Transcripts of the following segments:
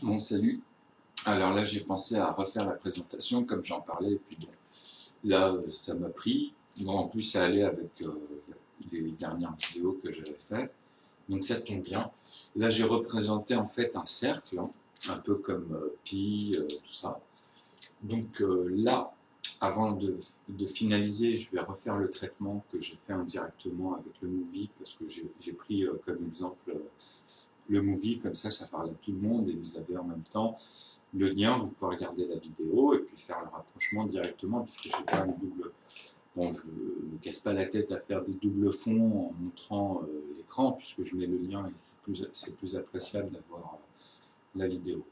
Bon, salut. Alors là, j'ai pensé à refaire la présentation comme j'en parlais, et puis bon, là, ça m'a pris. Bon, en plus, ça allait avec les dernières vidéos que j'avais faites, donc ça tombe bien. Là, j'ai représenté en fait un cercle, hein, un peu comme pi, tout ça. Donc là, avant de finaliser, je vais refaire le traitement que j'ai fait indirectement avec le movie, parce que j'ai pris comme exemple le movie, comme ça parle à tout le monde, et vous avez en même temps le lien, vous pouvez regarder la vidéo et puis faire le rapprochement directement, puisque j'ai pas une double. Bon, je ne me casse pas la tête à faire des doubles fonds en montrant l'écran, puisque je mets le lien et c'est plus appréciable d'avoir la vidéo.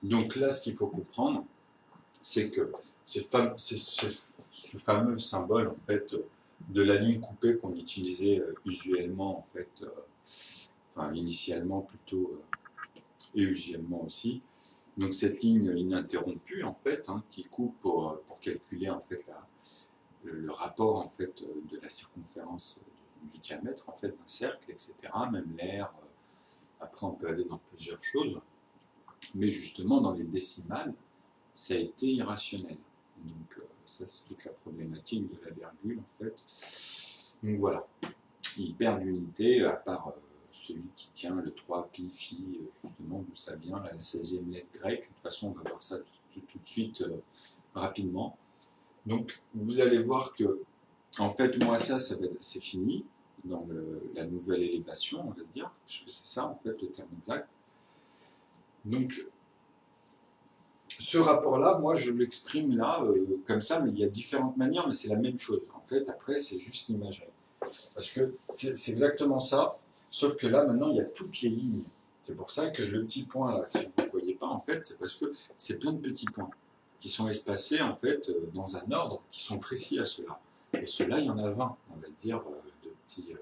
Donc là, ce qu'il faut comprendre, c'est que ce fameux symbole en fait de la ligne coupée qu'on utilisait usuellement en fait, enfin initialement plutôt et usuellement aussi. Donc cette ligne ininterrompue en fait, hein, qui coupe pour calculer en fait le rapport en fait de la circonférence du diamètre en fait d'un cercle, etc. Même l'air. Après, on peut aller dans plusieurs choses, mais justement dans les décimales, ça a été irrationnel. Donc ça, c'est toute la problématique de la virgule en fait. Donc voilà, il perd l'unité à part celui qui tient le 3 pi phi, justement d'où ça vient, la 16e lettre grecque. De toute façon, on va voir ça tout de suite rapidement. Donc vous allez voir que, en fait, moi c'est fini dans la nouvelle élévation, on va dire, puisque c'est ça en fait le terme exact. Donc ce rapport-là, moi je l'exprime là comme ça, mais il y a différentes manières, mais c'est la même chose. En fait, après c'est juste l'imagerie. Parce que c'est exactement ça, sauf que là maintenant il y a toutes les lignes. C'est pour ça que le petit point là, si vous ne voyez pas en fait, c'est parce que c'est plein de petits points qui sont espacés en fait dans un ordre qui sont précis à ceux-là. Et ceux-là, il y en a 20, on va dire, de petits,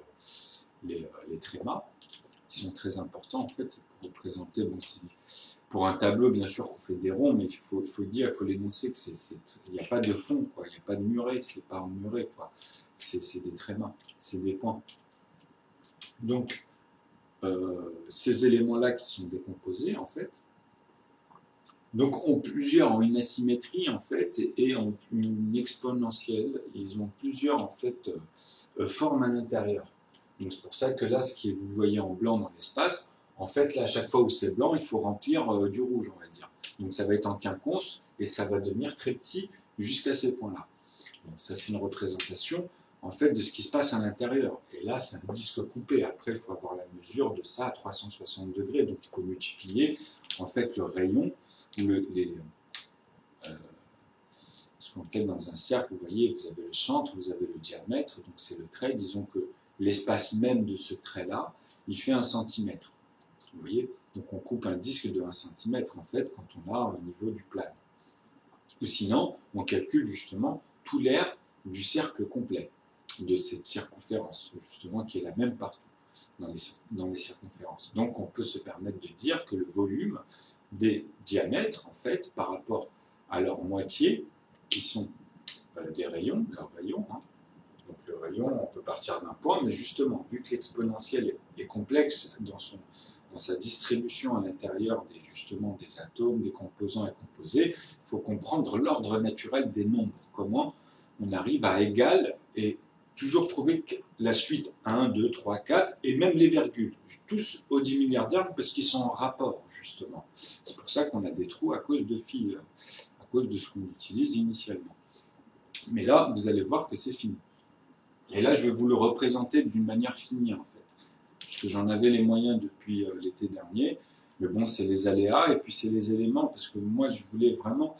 les trémas, qui sont très importants en fait, c'est pour représenter, bon, pour un tableau, bien sûr qu'on fait des ronds, mais il faut dire, il faut l'énoncer qu'il n'y a pas de fond, quoi, il n'y a pas de muret, c'est pas en muret, quoi. C'est des trémas, c'est des points. Donc, ces éléments-là qui sont décomposés, en fait, donc ont une asymétrie, en fait, et ont une exponentielle. Ils ont plusieurs, en fait, formes à l'intérieur. Donc c'est pour ça que là, ce que vous voyez en blanc dans l'espace, en fait, là, à chaque fois où c'est blanc, il faut remplir du rouge, on va dire. Donc ça va être en quinconce, et ça va devenir très petit jusqu'à ces points-là. Donc ça, c'est une représentation en fait de ce qui se passe à l'intérieur. Et là, c'est un disque coupé. Après, il faut avoir la mesure de ça à 360 degrés. Donc il faut multiplier en fait le rayon ou ce qu'on fait dans un cercle. Vous voyez, vous avez le centre, vous avez le diamètre. Donc c'est le trait. Disons que l'espace même de ce trait-là, il fait 1 centimètre. Vous voyez, donc on coupe un disque de 1 centimètre en fait quand on a au niveau du plane. Ou sinon, on calcule justement tout l'air du cercle complet, de cette circonférence, justement, qui est la même partout dans les circonférences. Donc, on peut se permettre de dire que le volume des diamètres, en fait, par rapport à leur moitié, qui sont des rayons, leurs rayons, hein. Donc, le rayon, on peut partir d'un point, mais justement, vu que l'exponentielle est complexe dans sa distribution à l'intérieur justement des atomes, des composants et composés, il faut comprendre l'ordre naturel des nombres, comment on arrive à égal et toujours trouver la suite 1, 2, 3, 4 et même les virgules, tous au 10 milliardaire parce qu'ils sont en rapport justement. C'est pour ça qu'on a des trous à cause de fil, à cause de ce qu'on utilise initialement. Mais là, vous allez voir que c'est fini. Et là, je vais vous le représenter d'une manière finie en fait. Puisque j'en avais les moyens depuis l'été dernier. Mais bon, c'est les aléas et puis c'est les éléments, parce que moi, je voulais vraiment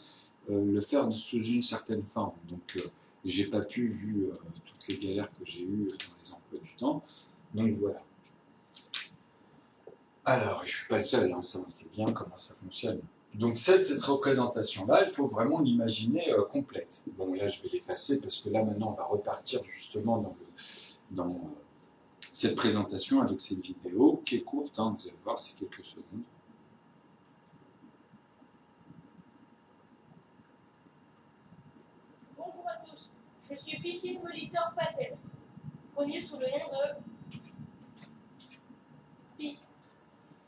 le faire sous une certaine forme. Donc, j'ai pas pu, vu toutes les galères que j'ai eues dans les emplois du temps. Donc, voilà. Alors, je suis pas le seul, hein, ça, on sait bien comment ça fonctionne. Donc, cette représentation-là, il faut vraiment l'imaginer complète. Bon, là, je vais l'effacer, parce que là, maintenant, on va repartir justement dans cette présentation avec cette vidéo qui est courte, hein, vous allez voir, c'est quelques secondes. Bonjour à tous, je suis Piscine Molitor Patel, connu sous le nom de Pi,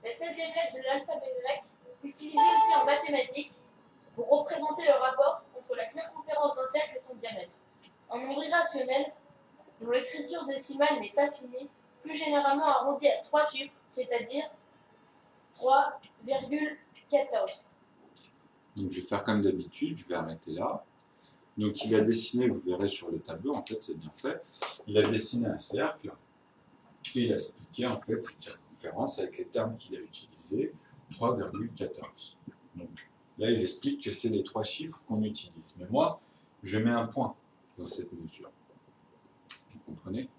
la 16e lettre de l'alphabet grec, utilisé aussi en mathématiques pour représenter le rapport entre la circonférence d'un cercle et son diamètre. Un nombre irrationnel dont l'écriture décimale n'est pas finie, plus généralement arrondi à 3 chiffres, c'est-à-dire 3,14. Donc je vais faire comme d'habitude, je vais arrêter là. Donc il a dessiné, vous verrez sur le tableau, en fait c'est bien fait, il a dessiné un cercle et il a expliqué en fait cette circonférence avec les termes qu'il a utilisés, 3,14. Donc là il explique que c'est les 3 chiffres qu'on utilise. Mais moi, je mets un point dans cette mesure. Vous comprenez?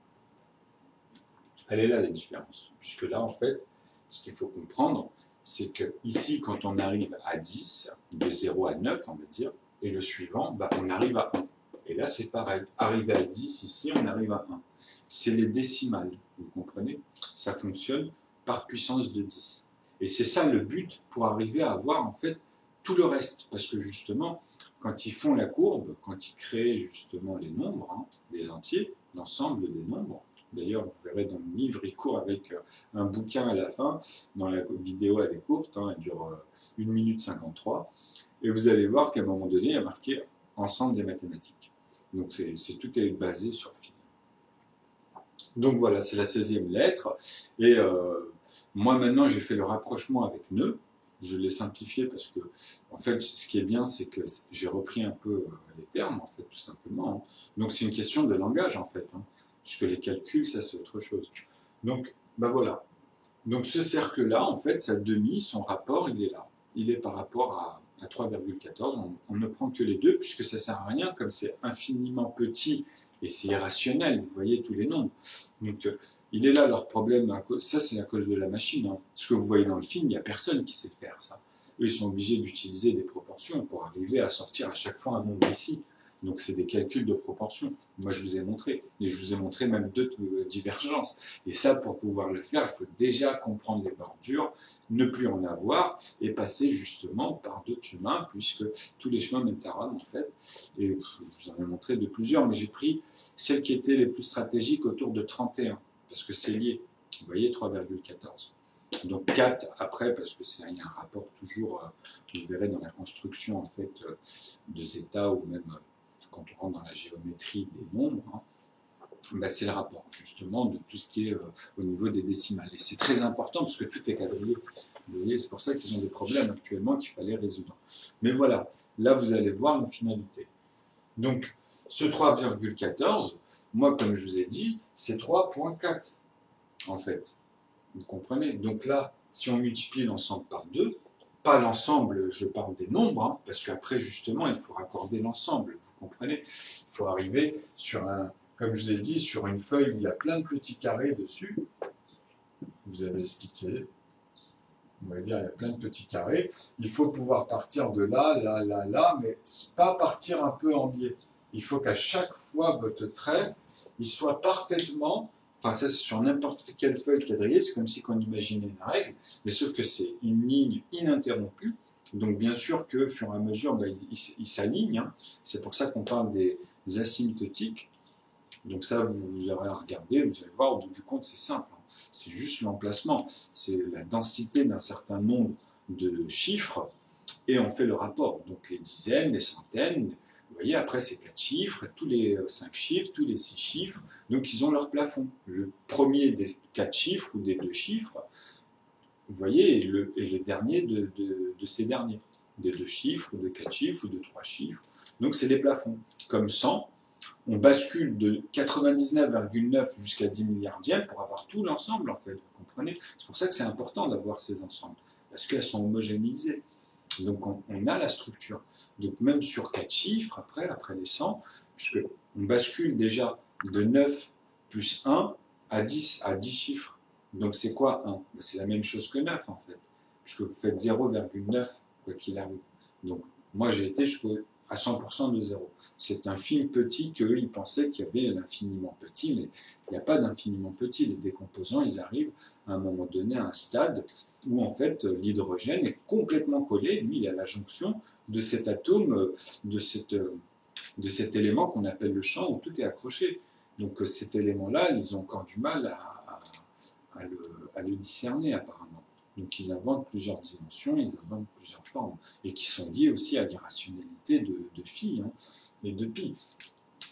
Elle est là la différence. Puisque là en fait, ce qu'il faut comprendre, c'est que ici quand on arrive à 10, de 0 à 9 on va dire, et le suivant, bah, on arrive à 1. Et là, c'est pareil. Arrivé à 10, ici, on arrive à 1. C'est les décimales, vous comprenez? Ça fonctionne par puissance de 10. Et c'est ça le but pour arriver à avoir, en fait, tout le reste. Parce que justement, quand ils font la courbe, quand ils créent justement les nombres, hein, des entiers, l'ensemble des nombres, d'ailleurs, vous verrez dans le livre, il court avec un bouquin à la fin. Dans la vidéo, elle est courte, hein, elle dure 1 minute 53. Et vous allez voir qu'à un moment donné, il y a marqué ensemble des mathématiques. Donc tout est basé sur phi. Donc voilà, c'est la 16e lettre. Et moi maintenant, j'ai fait le rapprochement avec nœud. Je l'ai simplifié parce que, en fait, ce qui est bien, c'est que j'ai repris un peu les termes, en fait, tout simplement. Hein. Donc c'est une question de langage, en fait. Hein, puisque les calculs, ça c'est autre chose. Donc, ben voilà. Donc ce cercle-là, en fait, sa demi, son rapport, il est là. Il est par rapport à 3,14, on ne prend que les deux, puisque ça ne sert à rien, comme c'est infiniment petit et c'est irrationnel, vous voyez tous les nombres. Donc, il est là leur problème, ça c'est à cause de la machine. Hein. Ce que vous voyez dans le film, il n'y a personne qui sait faire ça. Eux, ils sont obligés d'utiliser des proportions pour arriver à sortir à chaque fois un nombre ici. Donc c'est des calculs de proportions. Moi je vous ai montré, et je vous ai montré même 2 divergences. Et ça, pour pouvoir le faire, il faut déjà comprendre les bordures, ne plus en avoir, et passer justement par d'autres chemins, puisque tous les chemins mènent à Rome en fait. Et je vous en ai montré de plusieurs, mais j'ai pris celles qui étaient les plus stratégiques autour de 31, parce que c'est lié. Vous voyez, 3,14. Donc 4 après, parce que c'est un rapport toujours, vous verrez dans la construction en fait de zeta, ou même quand on rentre dans la géométrie des nombres, hein, bah c'est le rapport justement de tout ce qui est au niveau des décimales. Et c'est très important parce que tout est quadrillé. Vous voyez, c'est pour ça qu'ils ont des problèmes actuellement qu'il fallait résoudre. Mais voilà, là vous allez voir une finalité. Donc ce 3,14, moi comme je vous ai dit, c'est 3,4 en fait. Vous comprenez? Donc là, si on multiplie l'ensemble par 2, pas l'ensemble, je parle des nombres, hein, parce qu'après, justement, il faut raccorder l'ensemble, vous comprenez? Il faut arriver sur un, comme je vous ai dit, sur une feuille où il y a plein de petits carrés dessus. Vous avez expliqué. On va dire, il y a plein de petits carrés. Il faut pouvoir partir de là, là, là, là, mais pas partir un peu en biais. Il faut qu'à chaque fois, votre trait, il soit parfaitement... Enfin, ça, c'est sur n'importe quelle feuille quadrillée, c'est comme si on imaginait une règle, mais sauf que c'est une ligne ininterrompue. Donc, bien sûr que, au fur et à mesure, bah, il s'aligne. Hein. C'est pour ça qu'on parle des asymptotiques. Donc, ça, vous aurez à regarder, vous allez voir, au bout du compte, c'est simple. Hein. C'est juste l'emplacement. C'est la densité d'un certain nombre de chiffres, et on fait le rapport. Donc, les dizaines, les centaines. Vous voyez, après, c'est 4 chiffres, tous les 5 chiffres, tous les 6 chiffres. Donc, ils ont leur plafond. Le premier des 4 chiffres ou des 2 chiffres, vous voyez, et le dernier de ces derniers. Des 2 chiffres, ou de 4 chiffres, ou de 3 chiffres. Donc, c'est les plafonds. Comme 100, on bascule de 99,9 jusqu'à 10 milliardièmes pour avoir tout l'ensemble, en fait. Vous comprenez? C'est pour ça que c'est important d'avoir ces ensembles. Parce qu'elles sont homogénéisées. Donc, on a la structure. Donc, même sur 4 chiffres, après les 100, puisque on bascule déjà de 9 plus 1 à 10 chiffres. Donc, c'est quoi 1? C'est la même chose que 9, en fait, puisque vous faites 0,9, quoi qu'il arrive. Donc, moi, j'ai été à 100% de 0. C'est infime petit qu'eux, ils pensaient qu'il y avait l'infiniment petit, mais il n'y a pas d'infiniment petit. Les décomposants, ils arrivent à un moment donné à un stade où, en fait, l'hydrogène est complètement collé. Lui, il y a la jonction de cet atome, de cet élément qu'on appelle le champ, où tout est accroché. Donc cet élément-là, ils ont encore du mal à le discerner, apparemment. Donc ils inventent plusieurs dimensions, ils inventent plusieurs formes, et qui sont liées aussi à l'irrationalité de phi et de pi.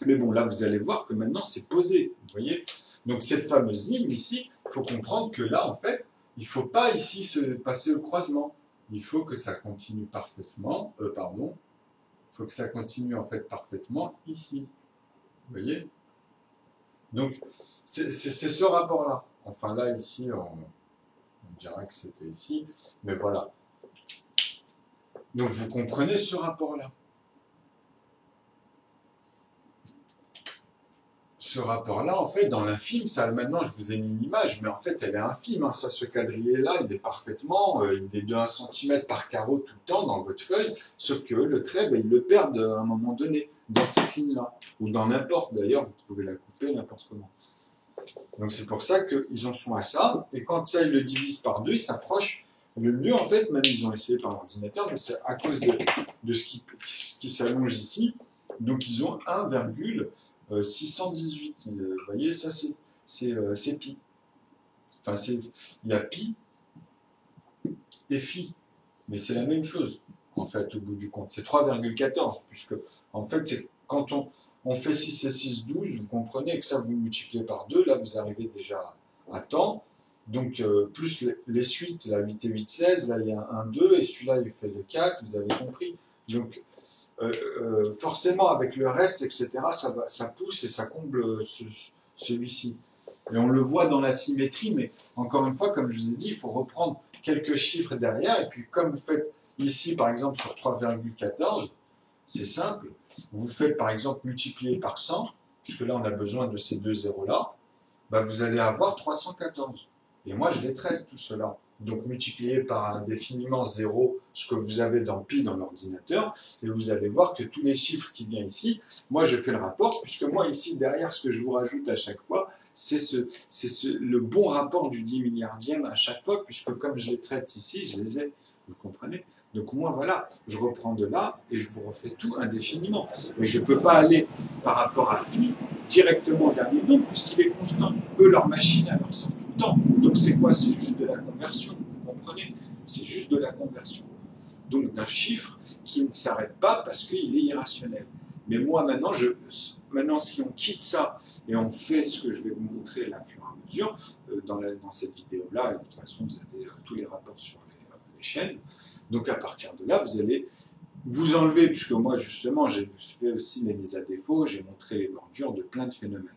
Mais bon, là vous allez voir que maintenant c'est posé, vous voyez. Donc cette fameuse ligne ici, il faut comprendre que là en fait, il ne faut pas ici se passer au croisement. Il faut que ça continue parfaitement, il faut que ça continue en fait parfaitement ici, vous voyez. Donc c'est ce rapport-là. Enfin là ici, on dirait que c'était ici, mais voilà. Donc vous comprenez ce rapport-là. Ce rapport-là, en fait, dans l'infime, ça, maintenant, je vous ai mis une image, mais en fait, elle est infime. Ça, ce quadrillé-là, il est parfaitement, il est de 1 cm par carreau tout le temps dans votre feuille, sauf que le trait, il le perd à un moment donné, dans cette ligne-là, ou dans n'importe, d'ailleurs, vous pouvez la couper n'importe comment. Donc c'est pour ça qu'ils en sont à ça, et quand ça, ils le divisent par 2, ils s'approchent. Le mieux, en fait, même ils ont essayé par l'ordinateur, mais c'est à cause de ce qui s'allonge ici, donc ils ont 1,618. Vous voyez, ça c'est pi. Enfin, il y a pi et phi, mais c'est la même chose, en fait, au bout du compte. C'est 3,14, puisque, en fait, c'est quand on fait 6 et 6, 12, vous comprenez que ça, vous multipliez par 2, là, vous arrivez déjà à temps. Donc, plus les suites, là, 8 et 8, 16, là, il y a un 2, et celui-là, il fait le 4, vous avez compris. Donc, forcément, avec le reste, etc., ça pousse et ça comble celui-ci. Et on le voit dans la symétrie, mais encore une fois, comme je vous ai dit, il faut reprendre quelques chiffres derrière, et puis comme vous faites ici, par exemple, sur 3,14, c'est simple, vous faites par exemple multiplier par 100, puisque là on a besoin de ces deux zéros-là, vous allez avoir 314. Et moi je les traite tout cela. Donc multiplier par indéfiniment 0 ce que vous avez dans pi dans l'ordinateur, et vous allez voir que tous les chiffres qui viennent ici, moi je fais le rapport, puisque moi ici derrière ce que je vous rajoute à chaque fois, c'est le bon rapport du 10 milliardième à chaque fois, puisque comme je les traite ici, je les ai. Vous comprenez? Donc moi, voilà, je reprends de là et je vous refais tout indéfiniment. Mais je ne peux pas aller par rapport à phi directement vers les nombres puisqu'il est constant. Eux, leur machine, elle leur sort tout le temps. Donc c'est quoi? C'est juste de la conversion, vous comprenez? C'est juste de la conversion. Donc d'un chiffre qui ne s'arrête pas parce qu'il est irrationnel. Mais moi, maintenant, si on quitte ça et on fait ce que je vais vous montrer là, au fur et à mesure, dans cette vidéo-là, et de toute façon, vous avez tous les rapports sur les chaînes. Donc à partir de là, vous allez vous enlever, puisque moi justement j'ai fait aussi les mises à défaut, j'ai montré les bordures de plein de phénomènes.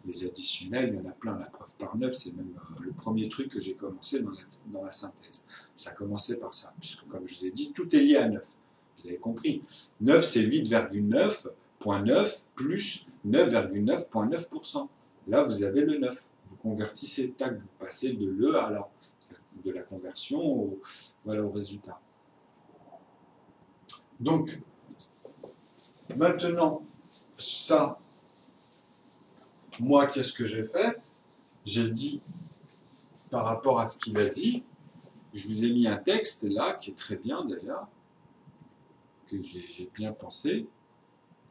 Les additionnels, il y en a plein, la preuve par 9, c'est même le premier truc que j'ai commencé dans la synthèse. Ça a commencé par ça, puisque comme je vous ai dit, tout est lié à 9. Vous avez compris. 9 c'est 8,9.9 plus 9,9.9%. Là vous avez le 9. Vous convertissez, tac, vous passez de l'E à la, de la conversion au résultat. Donc, maintenant, ça, moi, qu'est-ce que j'ai fait? J'ai dit, par rapport à ce qu'il a dit, je vous ai mis un texte là, qui est très bien d'ailleurs, que j'ai bien pensé.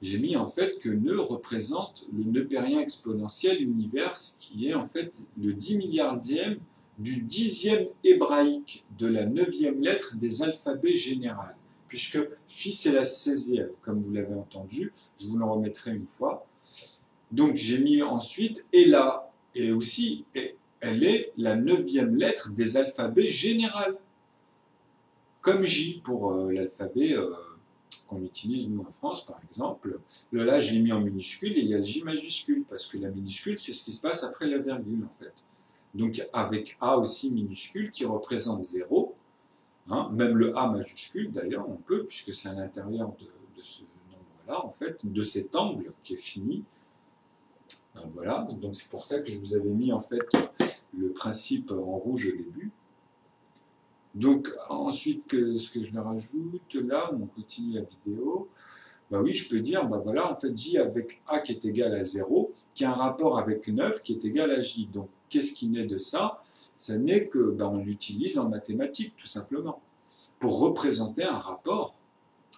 J'ai mis en fait que nœud représente le neupérien exponentiel univers, qui est en fait le 10 milliardième du 10e hébraïque de la 9e lettre des alphabets généraux. Puisque phi c'est la 16e, comme vous l'avez entendu, je vous le remettrai une fois. Donc j'ai mis ensuite, et là, et aussi, elle est la 9e lettre des alphabets généraux, comme J pour l'alphabet qu'on utilise nous en France par exemple. Le là je l'ai mis en minuscule et il y a le J majuscule, parce que la minuscule c'est ce qui se passe après la virgule en fait. Donc avec A aussi minuscule qui représente 0. Hein, même le A majuscule, d'ailleurs, on peut, puisque c'est à l'intérieur de ce nombre-là, en fait, de cet angle qui est fini. Voilà, donc c'est pour ça que je vous avais mis, en fait, le principe en rouge au début. Donc, ensuite, ce que je le rajoute, là, on continue la vidéo, oui, je peux dire, voilà, en fait, J avec A qui est égal à 0, qui a un rapport avec 9 qui est égal à J. Donc, qu'est-ce qui naît de ça? Ça n'est que, on l'utilise en mathématiques, tout simplement, pour représenter un rapport,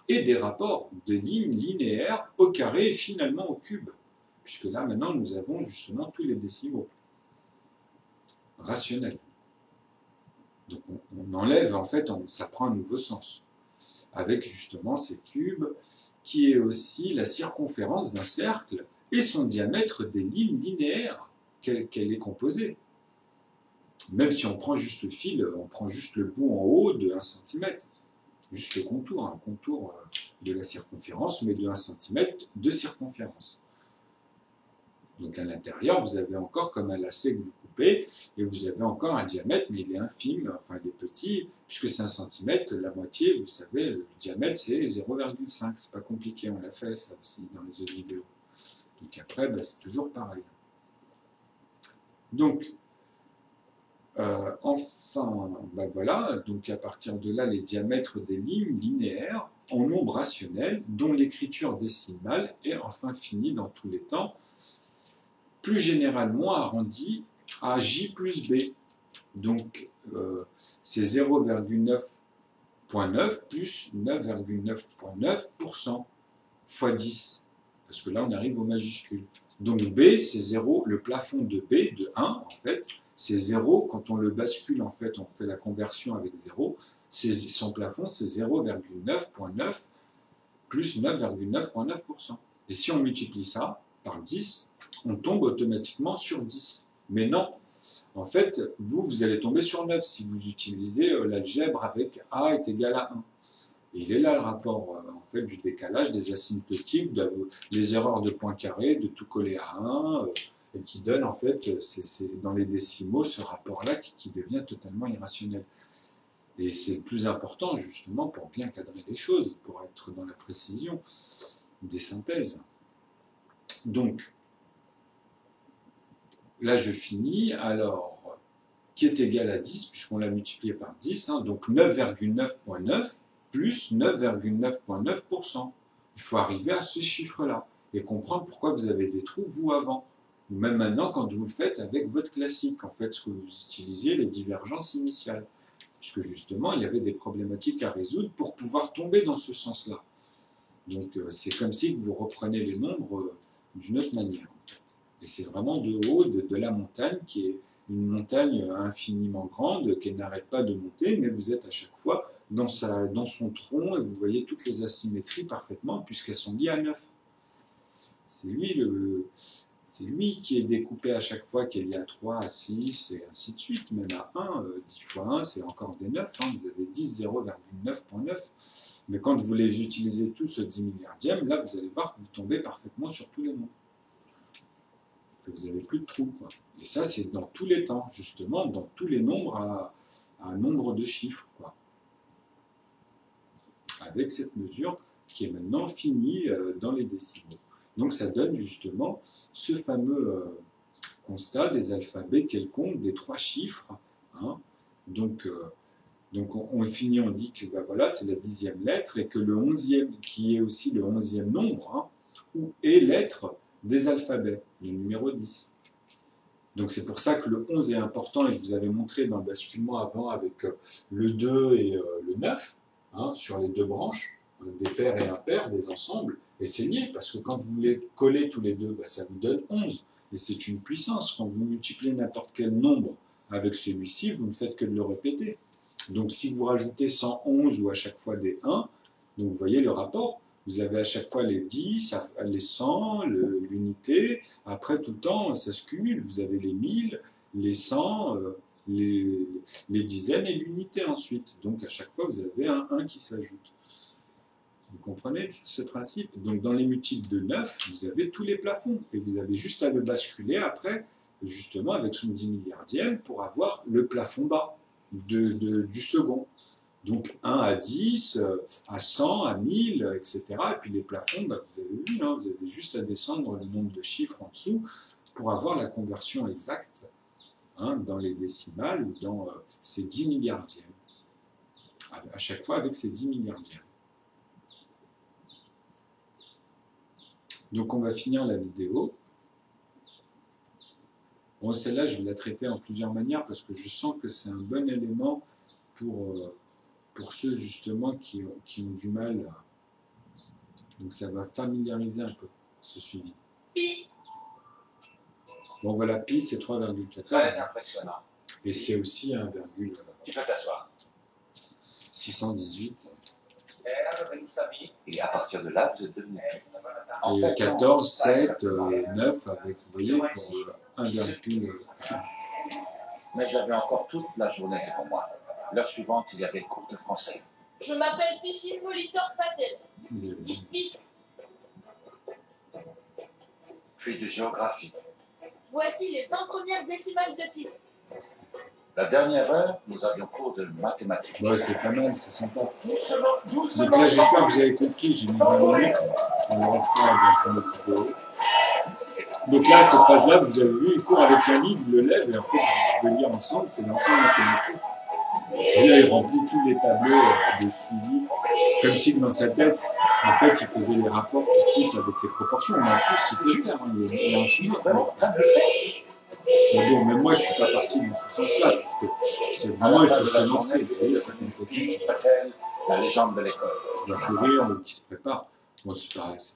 et des rapports de lignes linéaires au carré et finalement au cube. Puisque là, maintenant, nous avons justement tous les décimaux rationnels. Donc on enlève, en fait, ça prend un nouveau sens. Avec justement ces cubes, qui est aussi la circonférence d'un cercle et son diamètre des lignes linéaires qu'elle est composée. Même si on prend juste le fil, on prend juste le bout en haut de 1 cm, juste le contour, un contour de la circonférence, mais de 1 cm de circonférence. Donc à l'intérieur, vous avez encore comme un lacet que vous coupez, et vous avez encore un diamètre, mais il est infime, enfin il est petit, puisque c'est 1 cm, la moitié, vous savez, le diamètre c'est 0,5, c'est pas compliqué, on l'a fait ça aussi dans les autres vidéos. Donc après, c'est toujours pareil. Donc, enfin, voilà, donc à partir de là, les diamètres des lignes linéaires en nombre rationnel, dont l'écriture décimale est enfin finie dans tous les temps, plus généralement arrondi à J plus B. Donc, c'est 0,9.9 plus 9,9.9% fois 10. Parce que là, on arrive aux majuscules. Donc B, c'est 0, le plafond de B, de 1, en fait, c'est 0. Quand on le bascule, en fait, on fait la conversion avec 0. Son plafond, c'est 0,9.9 plus 9,9.9%. Et si on multiplie ça par 10, on tombe automatiquement sur 10. Mais non, en fait, vous allez tomber sur 9 si vous utilisez l'algèbre avec A est égal à 1. Et il est là le rapport en fait, du décalage, des asymptotiques, des erreurs de point carré, de tout coller à 1, et qui donne en fait, c'est dans les décimaux, ce rapport-là qui devient totalement irrationnel. Et c'est le plus important justement pour bien cadrer les choses, pour être dans la précision des synthèses. Donc, là je finis, alors, qui est égal à 10, puisqu'on l'a multiplié par 10, donc 9,9.9 plus 9,9.9%. Il faut arriver à ce chiffre-là et comprendre pourquoi vous avez des trous, vous, avant. Ou même maintenant, quand vous le faites avec votre classique, en fait, ce que vous utilisiez, les divergences initiales. Puisque justement, il y avait des problématiques à résoudre pour pouvoir tomber dans ce sens-là. Donc, c'est comme si vous reprenez les nombres d'une autre manière, en fait. Et c'est vraiment de haut de la montagne, qui est une montagne infiniment grande, qui n'arrête pas de monter, mais vous êtes à chaque fois dans son tronc, et vous voyez toutes les asymétries parfaitement, puisqu'elles sont liées à 9. C'est lui qui est découpé à chaque fois, qui est lié à 3, à 6, et ainsi de suite, même à 1, 10 fois 1, c'est encore des 9, vous avez 10, 0,9.9. Mais quand vous les utilisez tous au 10 milliardième, là, vous allez voir que vous tombez parfaitement sur tous les nombres. Que vous n'avez plus de trous, quoi. Et ça, c'est dans tous les temps, justement, dans tous les nombres à un nombre de chiffres, quoi. Avec cette mesure qui est maintenant finie dans les décimaux. Donc ça donne justement ce fameux constat des alphabets quelconques, des 3 chiffres. Donc on finit, on dit que voilà, c'est la 10e lettre et que le 11e, qui est aussi le 11e nombre, est lettre des alphabets, le numéro 10. Donc c'est pour ça que le 11 est important, et je vous avais montré dans le basculement avant avec le 2 et le 9, sur les 2 branches, des paires et impaires, des ensembles, et c'est lié, parce que quand vous les collez tous les deux, ça vous donne 11, et c'est une puissance. Quand vous multipliez n'importe quel nombre avec celui-ci, vous ne faites que de le répéter. Donc si vous rajoutez 111 ou à chaque fois des 1, donc vous voyez le rapport, vous avez à chaque fois les 10, les 100, l'unité, après tout le temps ça se cumule, vous avez les 1000, les 100, les dizaines et l'unité ensuite. Donc à chaque fois vous avez un 1 qui s'ajoute. Vous comprenez ce principe? Donc dans les multiples de 9, vous avez tous les plafonds, et vous avez juste à le basculer après, justement avec son 10 milliardième, pour avoir le plafond bas du second. Donc 1 à 10, à 100, à 1000, etc. Et puis les plafonds, vous avez vu, vous avez juste à descendre le nombre de chiffres en dessous pour avoir la conversion exacte dans les décimales ou dans ces 10 milliardièmes. À chaque fois avec ces 10 milliardièmes. Donc on va finir la vidéo. Bon, celle-là, je vais la traiter en plusieurs manières parce que je sens que c'est un bon élément pour ceux justement qui ont du mal. Donc ça va familiariser un peu ce suivi. Pi. Bon voilà, pi c'est 3,14. Très impressionnant. Et c'est aussi 1,618. Tu peux t'asseoir. Et à partir de là, vous êtes devenu pi. Et 14, 7, 9, avec, vous voyez, pour 1,1. Mais j'avais encore toute la journée devant moi. L'heure suivante, il y avait cours de français. Je m'appelle Piscine Molitor Patel. Dites Pi. Puis de géographie. Voici les 20 premières décimales de Pi. La dernière heure, nous avions cours de mathématiques. Ouais, c'est pas mal, c'est sympa. Doucement, doucement. Donc là, j'espère que vous avez compris, j'ai mis 20 minutes, on le refera dans une autre vidéo. Donc là, cette phase-là, vous avez vu, il court avec un livre, il le lève, et en fait, vous pouvez lire ensemble, c'est l'ensemble mathématique. Et là, il remplit tous les tableaux de suivi, comme si dans sa tête, en fait, il faisait les rapports tout de suite avec les proportions. Mais en plus, il peut le faire, hein, il y a un chemin. Mais bon, même moi, je ne suis pas parti dans ce sens-là, parce que c'est vraiment, il faut s'élancer. Vous voyez, c'est compliqué. La légende de l'école. Qui va courir ou qui se prépare. Bon,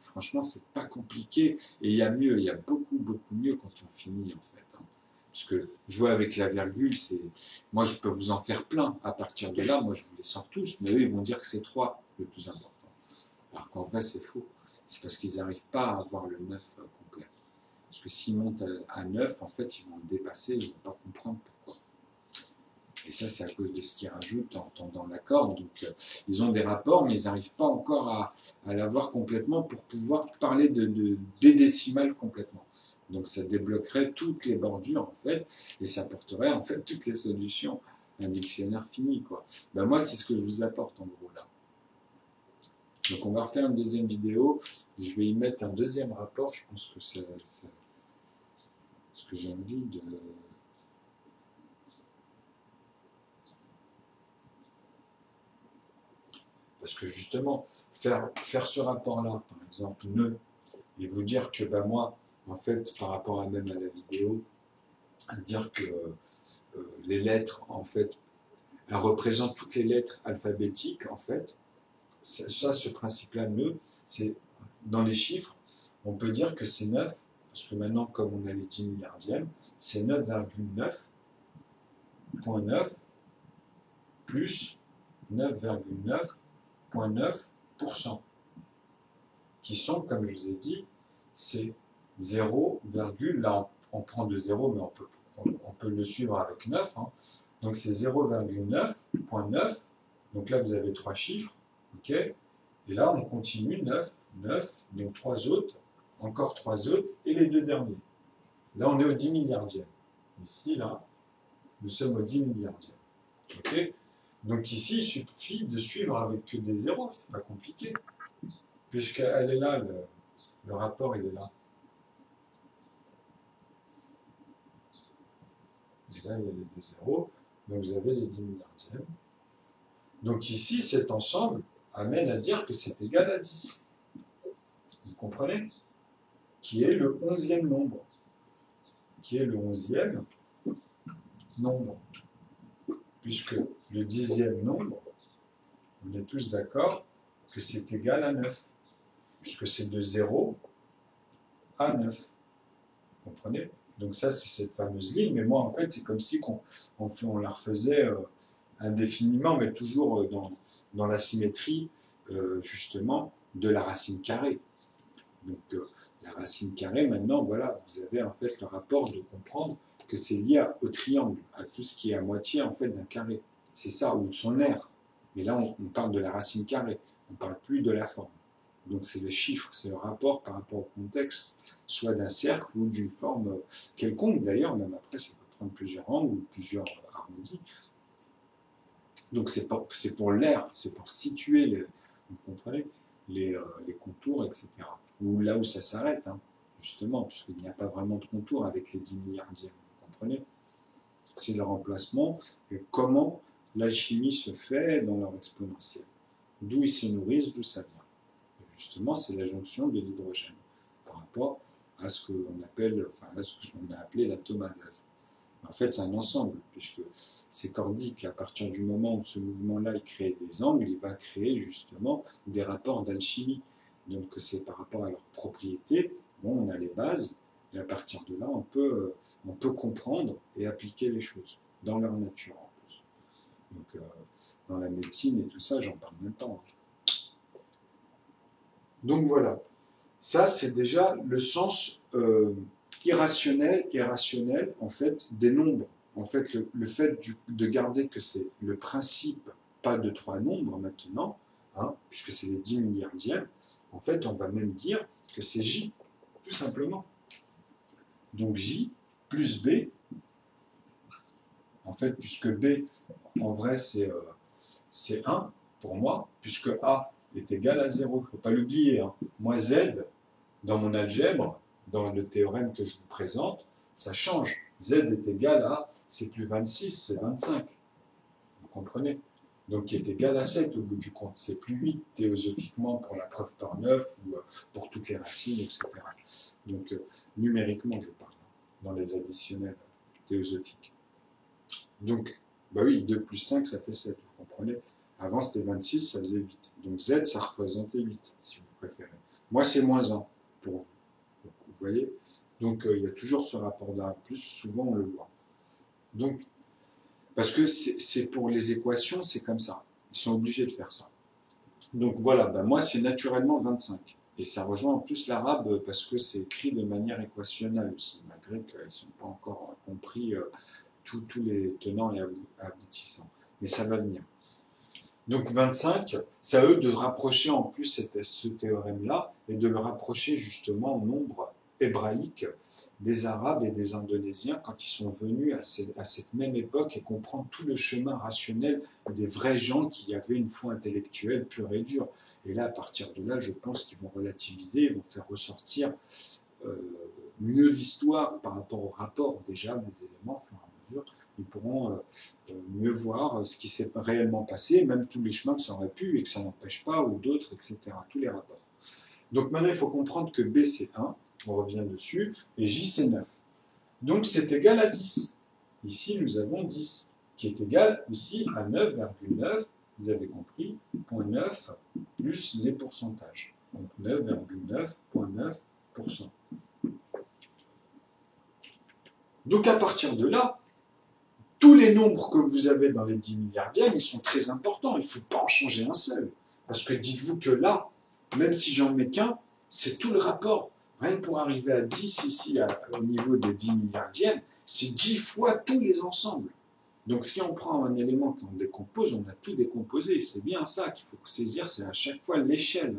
franchement, c'est pas compliqué. Et il y a mieux, il y a beaucoup, beaucoup mieux quand on finit, en fait. Hein. Parce que jouer avec la virgule, c'est. Moi, je peux vous en faire plein. À partir de là, moi, je vous les sors tous, mais eux, ils vont dire que c'est 3 le plus important. Alors qu'en vrai, c'est faux. C'est parce qu'ils n'arrivent pas à avoir le 9 complet. Parce que s'ils montent à 9, en fait, ils vont le dépasser, ils ne vont pas comprendre pourquoi. Et ça, c'est à cause de ce qu'ils rajoutent en tendant la corde. Donc, ils ont des rapports, mais ils n'arrivent pas encore à l'avoir complètement pour pouvoir parler des décimales complètement. Donc, ça débloquerait toutes les bordures, en fait, et ça apporterait, en fait, toutes les solutions. Un dictionnaire fini, quoi. Ben, moi, c'est ce que je vous apporte, en gros, là. Donc, on va refaire une deuxième vidéo. Je vais y mettre un deuxième rapport. Je pense que c'est ce que j'ai envie de... Parce que justement, faire ce rapport-là, par exemple, nœud, et vous dire que ben moi, en fait, par rapport même à la vidéo, dire que les lettres, en fait, elles représentent toutes les lettres alphabétiques, en fait, ça ce principe-là, nœud, c'est dans les chiffres, on peut dire que c'est 9, parce que maintenant, comme on a les 10 milliardièmes, c'est 9,9.9 plus 9,9.9%, qui sont, comme je vous ai dit, c'est 0, là on prend de 0, mais on peut le suivre avec 9, hein. Donc c'est 0,9.9, donc là vous avez 3 chiffres, ok, et là on continue, 9, donc 3 autres, encore 3 autres, et les 2 derniers. Là on est au 10 milliardième, ici là, nous sommes au 10 milliardième, ok. Donc ici, il suffit de suivre avec que des zéros, c'est pas compliqué. Puisqu'elle est là, le rapport, il est là. Et là, il y a les 2 zéros, donc vous avez les 10 milliardièmes. Donc ici, cet ensemble amène à dire que c'est égal à 10. Vous comprenez? Qui est le 11e nombre. Qui est le 11e nombre. Puisque le 10e nombre, on est tous d'accord que c'est égal à 9, puisque c'est de 0 à 9. Vous comprenez? Donc ça, c'est cette fameuse ligne, mais moi, en fait, c'est comme si on la refaisait indéfiniment, mais toujours dans la symétrie, justement, de la racine carrée. Donc, la racine carrée, maintenant, voilà, vous avez en fait le rapport de comprendre que c'est lié au triangle, à tout ce qui est à moitié, en fait, d'un carré. C'est ça, ou de son aire. Mais là, on parle de la racine carrée, on ne parle plus de la forme. Donc c'est le chiffre, c'est le rapport par rapport au contexte, soit d'un cercle ou d'une forme quelconque. D'ailleurs, même après, ça peut prendre plusieurs angles ou plusieurs arrondis. Donc c'est pour l'aire, c'est pour situer, vous comprenez, les contours, etc. Ou là où ça s'arrête, hein, justement, puisqu'il n'y a pas vraiment de contour avec les 10 milliardièmes, vous comprenez. C'est le remplacement et comment l'alchimie se fait dans leur exponentielle. D'où ils se nourrissent, d'où ça vient. Et justement, c'est la jonction de l'hydrogène par rapport à ce qu'on appelle, enfin, à ce qu'on a appelé l'atome à gaz. En fait, c'est un ensemble, puisque c'est cordique. À partir du moment où ce mouvement-là il crée des angles, il va créer justement des rapports d'alchimie. Donc, c'est par rapport à leurs propriétés. Bon, on a les bases, et à partir de là, on peut comprendre et appliquer les choses. dans leur nature en plus. Donc, dans la médecine et tout ça, j'en parle même pas. Donc voilà, ça c'est déjà le sens irrationnel et rationnel en fait des nombres. En fait, le fait de garder que c'est le principe, pas de 3 nombres maintenant, hein, puisque c'est les 10 milliardièmes, en fait on va même dire que c'est J, tout simplement. Donc J plus B, en fait, puisque B, en vrai, c'est 1 pour moi, puisque A est égal à 0, il ne faut pas l'oublier. Hein. Moi, Z, dans mon algèbre, dans le théorème que je vous présente, ça change. Z est égal à, c'est plus 26, c'est 25. Vous comprenez? Donc, qui est égal à 7 au bout du compte. C'est plus 8 théosophiquement pour la preuve par 9 ou pour toutes les racines, etc. Donc, numériquement, je parle, dans les additionnels théosophiques. Donc, bah oui, 2 plus 5, ça fait 7, vous comprenez? Avant, c'était 26, ça faisait 8. Donc, Z, ça représentait 8, si vous préférez. Moi, c'est moins 1 pour vous. Donc, vous voyez? Donc, il y a toujours ce rapport d'A plus, souvent on le voit. Donc, parce que c'est pour les équations, c'est comme ça. Ils sont obligés de faire ça. Donc, voilà, bah, moi, c'est naturellement 25. Et ça rejoint en plus l'arabe parce que c'est écrit de manière équationnelle aussi, malgré qu'ils ne sont pas encore compris tous les tenants et aboutissants. Mais ça va venir. Donc 25, c'est à eux de rapprocher en plus ce théorème-là et de le rapprocher justement au nombre hébraïque des Arabes et des Indonésiens quand ils sont venus à cette même époque et comprendre tout le chemin rationnel des vrais gens qui avaient une foi intellectuelle pure et dure. Et là, à partir de là, je pense qu'ils vont relativiser, ils vont faire ressortir mieux l'histoire par rapport au rapport déjà des éléments au fur et à mesure. Ils pourront mieux voir ce qui s'est réellement passé, même tous les chemins que ça aurait pu et que ça n'empêche pas, ou d'autres, etc. Tous les rapports. Donc maintenant, il faut comprendre que B, c'est 1, on revient dessus, et J, c'est 9. Donc c'est égal à 10. Ici, nous avons 10, qui est égal aussi à 9,9, vous avez compris, 0,9 plus les pourcentages. Donc 9,9,9%. Donc à partir de là, tous les nombres que vous avez dans les 10 milliardièmes, ils sont très importants. Il ne faut pas en changer un seul. Parce que dites-vous que là, même si j'en mets qu'un, c'est tout le rapport. Rien que pour arriver à 10 ici, au niveau des 10 milliardièmes, c'est 10 fois tous les ensembles. Donc si on prend un élément qu'on décompose, on a tout décomposé. C'est bien ça qu'il faut saisir, c'est à chaque fois l'échelle.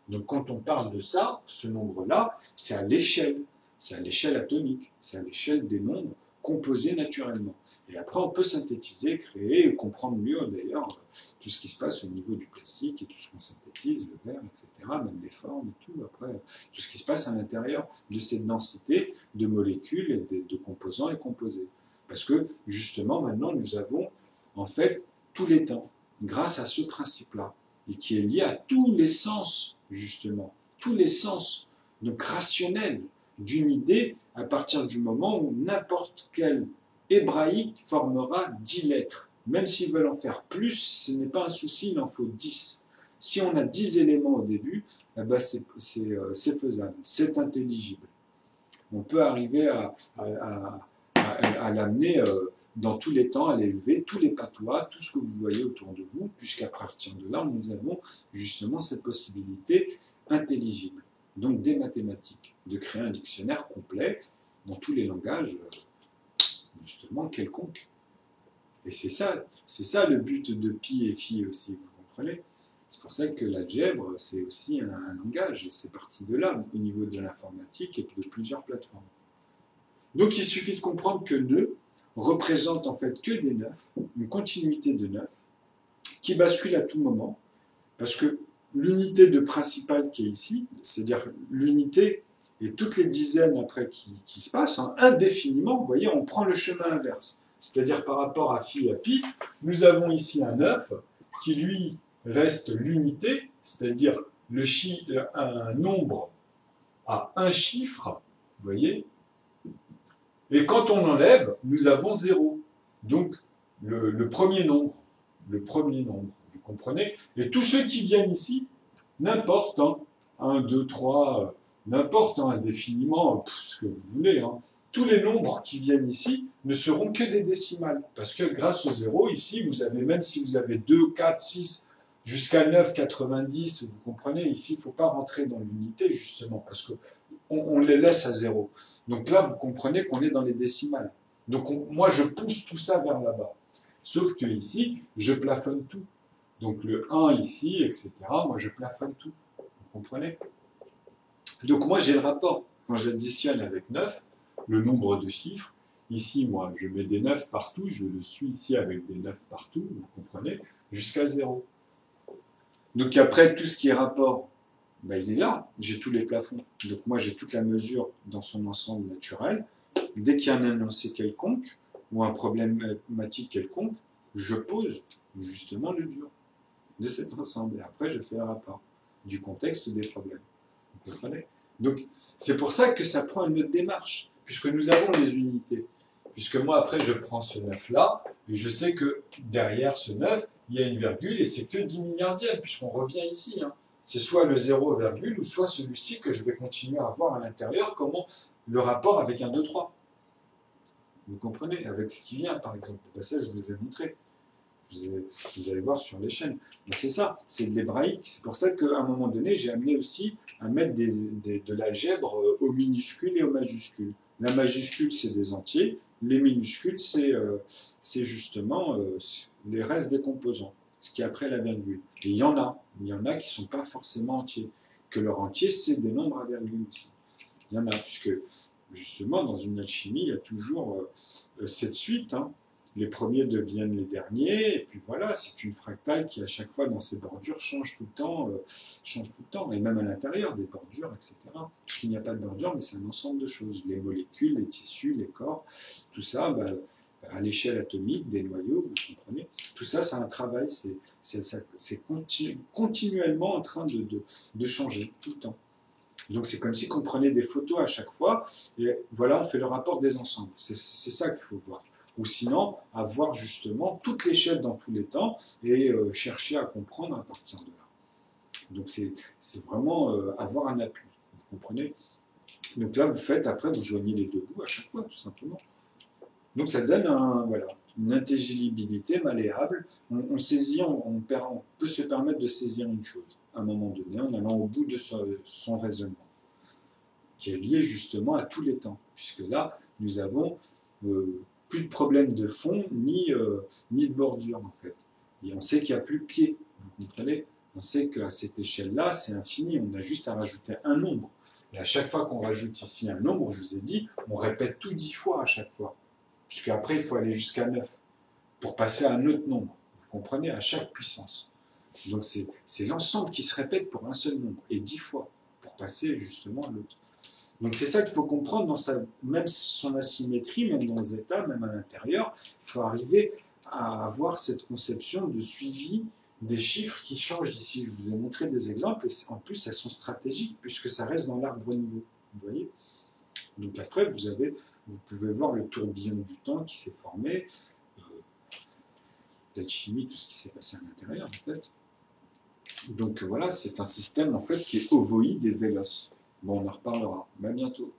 Donc quand on parle de ça, ce nombre-là, c'est à l'échelle. C'est à l'échelle atomique. C'est à l'échelle des nombres composés naturellement. Et après, on peut synthétiser, créer, comprendre mieux d'ailleurs tout ce qui se passe au niveau du plastique et tout ce qu'on synthétise, le verre, etc., même les formes et tout, après, tout ce qui se passe à l'intérieur de cette densité de molécules et de composants et composés. Parce que, justement, maintenant, nous avons, en fait, tous les temps, grâce à ce principe-là, et qui est lié à tous les sens, justement, tous les sens, donc rationnels, d'une idée à partir du moment où n'importe quel hébraïque formera 10 lettres. Même s'ils veulent en faire plus, ce n'est pas un souci, il en faut 10. Si on a 10 éléments au début, eh ben c'est faisable, c'est intelligible. On peut arriver à l'amener dans tous les temps, à l'élever, tous les patois, tout ce que vous voyez autour de vous, puisqu'à partir de là, nous avons justement cette possibilité intelligible. Donc des mathématiques, de créer un dictionnaire complet dans tous les langages, justement, quelconques. Et c'est ça le but de pi et phi aussi, vous comprenez? C'est pour ça que l'algèbre, c'est aussi un langage, et c'est parti de là, au niveau de l'informatique et de plusieurs plateformes. Donc il suffit de comprendre que nœud représente en fait que des nœuds, une continuité de nœuds, qui bascule à tout moment, parce que l'unité de principale qui est ici, c'est-à-dire l'unité et toutes les dizaines après qui se passent, hein, indéfiniment, vous voyez, on prend le chemin inverse. C'est-à-dire par rapport à phi et à pi, nous avons ici un 9 qui lui reste l'unité, c'est-à-dire un nombre à un chiffre, vous voyez, et quand on enlève, nous avons 0. Donc le premier nombre, vous comprenez? Et tous ceux qui viennent ici, n'importe, hein, 1, 2, 3, n'importe, hein, indéfiniment, ce que vous voulez, hein, tous les nombres qui viennent ici ne seront que des décimales. Parce que grâce au 0, ici, vous avez, même si vous avez 2, 4, 6, jusqu'à 9, 90, vous comprenez, ici, il ne faut pas rentrer dans l'unité, justement, parce qu'on les laisse à 0. Donc là, vous comprenez qu'on est dans les décimales. Donc moi, je pousse tout ça vers là-bas. Sauf que ici, je plafonne tout. Donc le 1 ici, etc., moi, je plafonne tout. Vous comprenez? Donc moi, j'ai le rapport. Quand j'additionne avec 9, le nombre de chiffres, ici, moi, je mets des 9 partout, je le suis ici avec des 9 partout, vous comprenez, jusqu'à 0. Donc après, tout ce qui est rapport, ben, il est là, j'ai tous les plafonds. Donc moi, j'ai toute la mesure dans son ensemble naturel. Dès qu'il y a un énoncé quelconque, ou un problématique quelconque, je pose justement le dur de cet ensemble. Et après, je fais le rapport du contexte des problèmes. Vous comprenez? Donc, c'est pour ça que ça prend une autre démarche, puisque nous avons les unités. Puisque moi, après, je prends ce 9-là, et je sais que derrière ce 9, il y a une virgule, et c'est que 10 milliardièmes, puisqu'on revient ici. Hein. C'est soit le 0 virgule, ou soit celui-ci que je vais continuer à avoir à l'intérieur, comment le rapport avec un 2-3. Vous comprenez? Avec ce qui vient, par exemple. Ben, ça, je vous ai montré. Vous allez voir sur les chaînes. Mais c'est ça, c'est de l'hébraïque. C'est pour ça qu'à un moment donné, j'ai amené aussi à mettre de l'algèbre aux minuscules et aux majuscules. La majuscule, c'est des entiers. Les minuscules, c'est justement les restes des composants, ce qui est après la virgule. Et il y en a qui ne sont pas forcément entiers. Que leur entier, c'est des nombres à virgule aussi. Il y en a, puisque justement, dans une alchimie, il y a toujours cette suite. Hein. Les premiers deviennent les derniers, et puis voilà, c'est une fractale qui, à chaque fois, dans ses bordures, change tout le temps, et même à l'intérieur des bordures, etc. Parce qu'il n'y a pas de bordure, mais c'est un ensemble de choses. Les molécules, les tissus, les corps, tout ça, bah, à l'échelle atomique, des noyaux, vous comprenez, tout ça, c'est un travail, c'est continuellement en train de changer, tout le temps. Donc c'est comme si on prenait des photos à chaque fois, et voilà, on fait le rapport des ensembles. C'est ça qu'il faut voir. Ou sinon, avoir justement toute l'échelle dans tous les temps et chercher à comprendre à partir de là. Donc c'est vraiment avoir un appui, vous comprenez? Donc là, vous joignez les deux bouts à chaque fois, tout simplement. Donc ça donne une intelligibilité malléable. On saisit, on peut se permettre de saisir une chose à un moment donné, en allant au bout de son raisonnement, qui est lié justement à tous les temps, puisque là, nous avons plus de problème de fond, ni de bordure, en fait. Et on sait qu'il n'y a plus de pied, vous comprenez? On sait qu'à cette échelle-là, c'est infini, on a juste à rajouter un nombre. Et à chaque fois qu'on rajoute ici un nombre, je vous ai dit, on répète tout 10 fois à chaque fois. Puisqu'après, il faut aller jusqu'à 9 pour passer à un autre nombre. Vous comprenez? À chaque puissance. Donc c'est l'ensemble qui se répète pour un seul nombre, et 10 fois, pour passer justement à l'autre. Donc c'est ça qu'il faut comprendre dans même son asymétrie, même dans les états, même à l'intérieur. Il faut arriver à avoir cette conception de suivi des chiffres qui changent ici. Je vous ai montré des exemples, et en plus elles sont stratégiques, puisque ça reste dans l'arbre niveau. Vous voyez? Donc après, vous pouvez voir le tourbillon du temps qui s'est formé, l'alchimie, tout ce qui s'est passé à l'intérieur, en fait. Donc voilà, c'est un système en fait qui est ovoïde et véloce. Bon, on en reparlera. À bientôt.